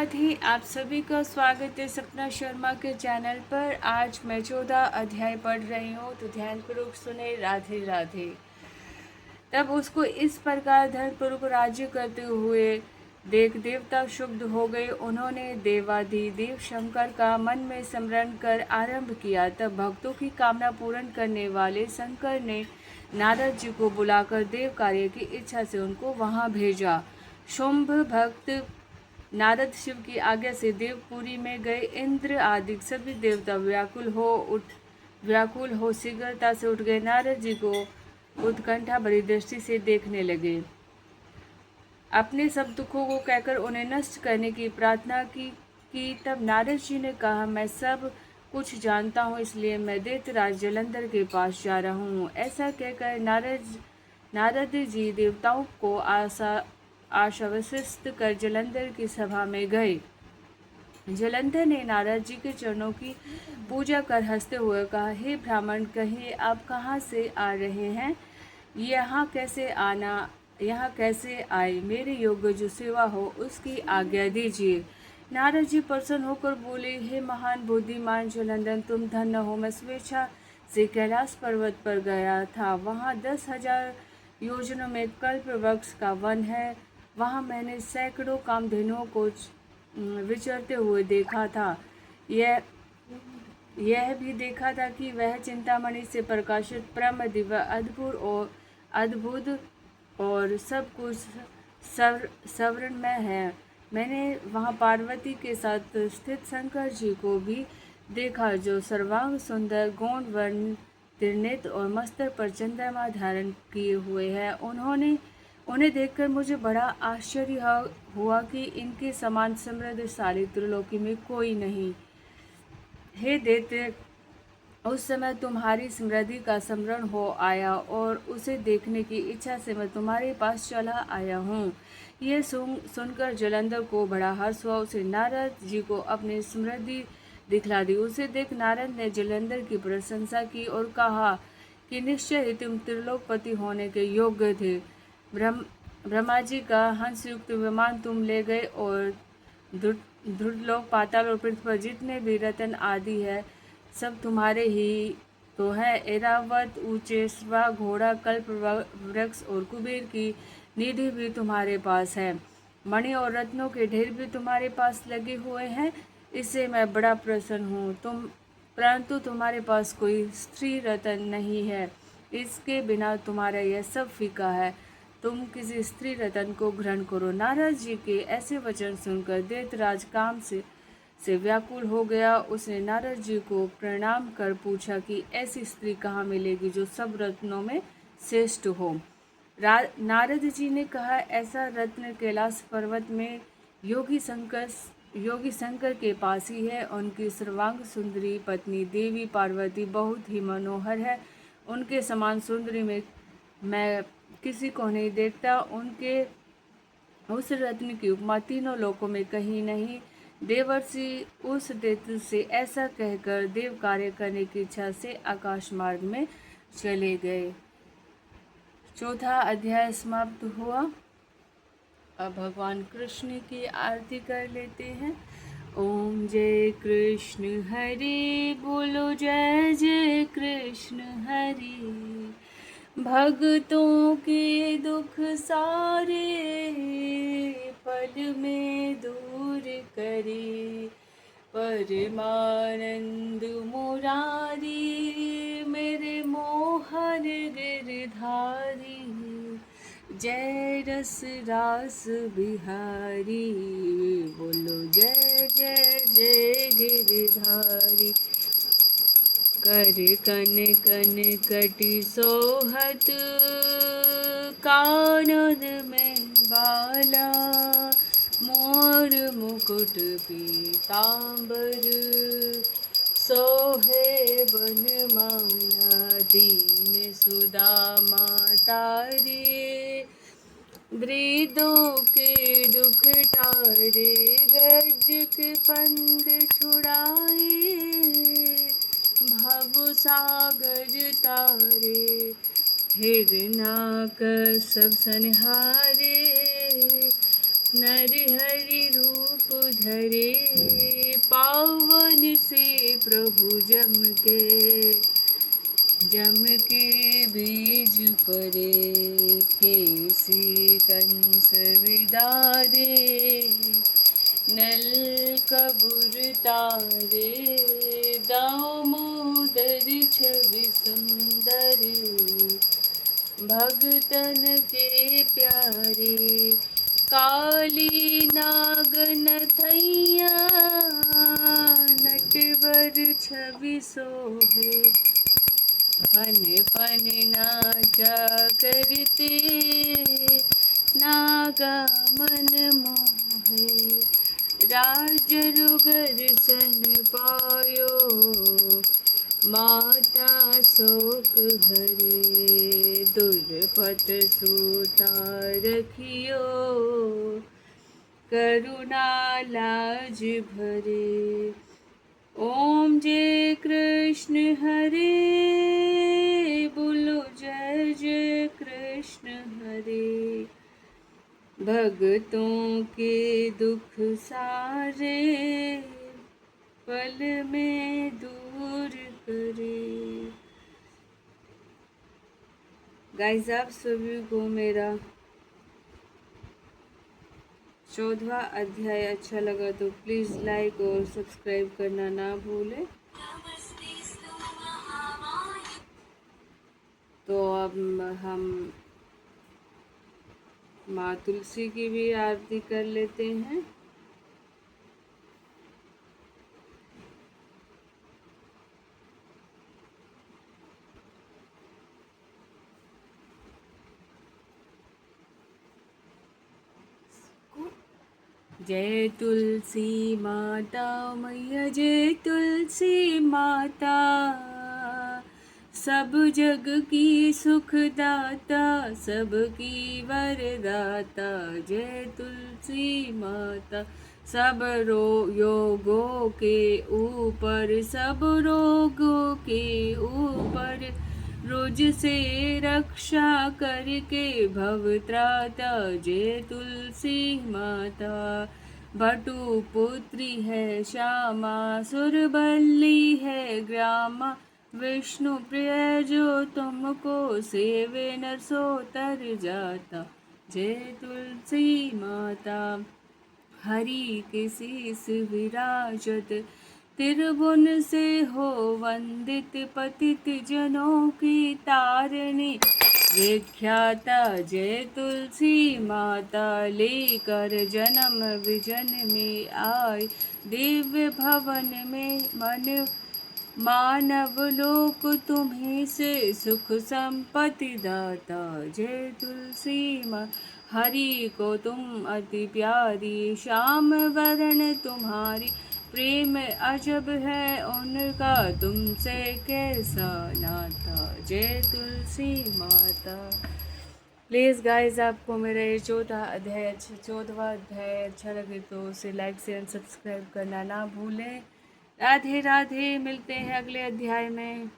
साथ ही आप सभी का स्वागत है सपना शर्मा के चैनल पर। आज मैं 14 अध्याय पढ़ रही हूँ, तो ध्यानपूर्वक सुने। राधे राधे। तब उसको इस प्रकार धर्मपूर्वक राज्य करते हुए देख देवता क्षुब्ध हो गए। उन्होंने देवाधिदेव शंकर का मन में स्मरण कर आरंभ किया। तब भक्तों की कामना पूर्ण करने वाले शंकर ने नारद जी को बुलाकर देव कार्य की इच्छा से उनको वहां भेजा। शुंभ भक्त नारद शिव की आज्ञा से देवपुरी में गए। इंद्र आदि सभी देवता व्याकुल हो शीघ्रता से उठ गए। नारद जी को उत्कंठा भरी दृष्टि से देखने लगे। अपने सब दुखों को कहकर उन्हें नष्ट करने की प्रार्थना की। तब नारद जी ने कहा, मैं सब कुछ जानता हूँ, इसलिए मैं दैत्यराज जलंधर के पास जा रहा हूँ। ऐसा कहकर नारद जी देवताओं को आश्वस्त कर जलंधर की सभा में गए। जलंधर ने नारद जी के चरणों की पूजा कर हंसते हुए कहा, हे ब्राह्मण, कहिए आप कहाँ से आ रहे हैं? यहाँ कैसे आए? मेरे योग्य जो सेवा हो उसकी आज्ञा दीजिए। नारद जी प्रसन्न होकर बोले, हे महान बुद्धिमान जलंधर, तुम धन्य हो। मैं स्वेच्छा से कैलाश पर्वत पर गया था। वहाँ 10,000 योजनों में कल्प वृक्ष का वन है। वहाँ मैंने सैकड़ों कामधेनुओं को विचरते हुए देखा था। यह भी देखा था कि वह चिंतामणि से प्रकाशित परम दिव्य अद्भुत और सब कुछ सवर्णमय है। मैंने वहाँ पार्वती के साथ स्थित शंकर जी को भी देखा, जो सर्वांग सुंदर, गौण वर्ण, त्रिनेत्र और मस्तक पर चंद्रमा धारण किए हुए हैं। उन्हें देखकर मुझे बड़ा आश्चर्य हुआ कि इनके समान समृद्धशाली त्रिलोकी में कोई नहीं। हे दैत्य, उस समय तुम्हारी समृद्धि का स्मरण हो आया और उसे देखने की इच्छा से मैं तुम्हारे पास चला आया हूँ। यह सुनकर जलंधर को बड़ा हर्ष हुआ। उसे नारद जी को अपनी समृद्धि दिखला दी। उसे देख नारद ने जलंधर की प्रशंसा की और कहा कि निश्चय ही तुम त्रिलोकपति होने के योग्य थे। ब्रह्मा जी का हंसयुक्त विमान तुम ले गए और ध्रुवलोक, पाताल और पृथ्वी पर जितने भी रत्न आदि है, सब तुम्हारे ही तो है। ऐरावत, ऊंचेश्वा, घोड़ा, कल्प वृक्ष और कुबेर की निधि भी तुम्हारे पास है। मणि और रत्नों के ढेर भी तुम्हारे पास लगे हुए हैं। इससे मैं बड़ा प्रसन्न हूँ। परंतु तुम्हारे पास कोई स्त्री रत्न नहीं है। इसके बिना तुम्हारा यह सब फीका है। तुम किसी स्त्री रत्न को ग्रहण करो। नारद जी के ऐसे वचन सुनकर दैत्यराज काम से व्याकुल हो गया। उसने नारद जी को प्रणाम कर पूछा कि ऐसी स्त्री कहाँ मिलेगी जो सब रत्नों में श्रेष्ठ हो। नारद जी ने कहा, ऐसा रत्न कैलाश पर्वत में योगी शंकर के पास ही है। उनकी सर्वांग सुंदरी पत्नी देवी पार्वती बहुत ही मनोहर है। उनके समान सुंदरी में मैं किसी को नहीं देखता। उनके उस रत्न की उपमा तीनों लोकों में कहीं नहीं। देवर्षि उस दैत्य से ऐसा कहकर देव कार्य करने की इच्छा से आकाश मार्ग में चले गए। चौथा अध्याय समाप्त हुआ। अब भगवान कृष्ण की आरती कर लेते हैं। ओम जय कृष्ण हरि बोलो, जय जय कृष्ण हरि। भक्तों के दुख सारे पल में दूर करे। परमानंद मुरारी मेरे मोहन गिरधारी। जय रस रास बिहारी बोलो, जय जय जय गिरधारी। कर कन कन कटि सोहत कानन में बाला। मोर मुकुट पीतांबर सोहे बनमाला। दीन सुदामा तारे वृद्धों के दुख टारे। गज के फंद छुड़ाए भव सागर तारे। हिरनाक सब संहारे नर हरि रूप हरे, पावन से प्रभु जम के बीज परे, केसी कंस विदारे, नल कबूर तारे, दामोदर छवि सुंदर, भगतन के प्यारे, काली नागन थैया, नटवर छवि सोहे, फन फन नाचा करते, नागा मन मोहे, राज रुगर सन पायो, माता शोक हरे, दुर्पत सूता रखियो, करुणा लाज भरे, ओम जय कृष्ण हरे, बोलो जय जय कृष्ण हरे, भक्तों के दुख सारे, पल में दूर करे। गाइस, आप सभी को मेरा 14वां अध्याय अच्छा लगा तो प्लीज़ लाइक और सब्सक्राइब करना ना भूलें। तो अब हम माँ तुलसी की भी आरती कर लेते हैं। जय तुलसी माता मैया, जय तुलसी माता, सब जग की सुखदाता, सबकी वरदाता, जय तुलसी माता, सब योगों के ऊपर, सब रोगों के ऊपर, रोज से रक्षा करके भवत्राता, जय तुलसी माता, भटु पुत्री है श्यामा, सुरबल्ली है ग्रामा, विष्णु प्रिय जो तुमको सेवे नरसो तर जाता, जय तुलसी माता, हरि के शीस विराजत, त्रिभुवन से हो वंदित, पतित जनों की तारिणी विख्याता, जय तुलसी माता, लेकर जन्म विजन में आए, दिव्य भवन में मन मानव लोक तुम्हीं से सुख संपत्ति दाता, जय तुलसी माँ, हरि को तुम अति प्यारी, श्याम वरण तुम्हारी, प्रेम अजब है उनका, तुमसे कैसा नाता, जय तुलसी माता। प्लीज़ गाइस, आपको मेरा ये 14वां अध्याय अच्छा लगे तो उसे लाइक शेयर सब्सक्राइब करना ना भूलें। राधे राधे, मिलते हैं अगले अध्याय में।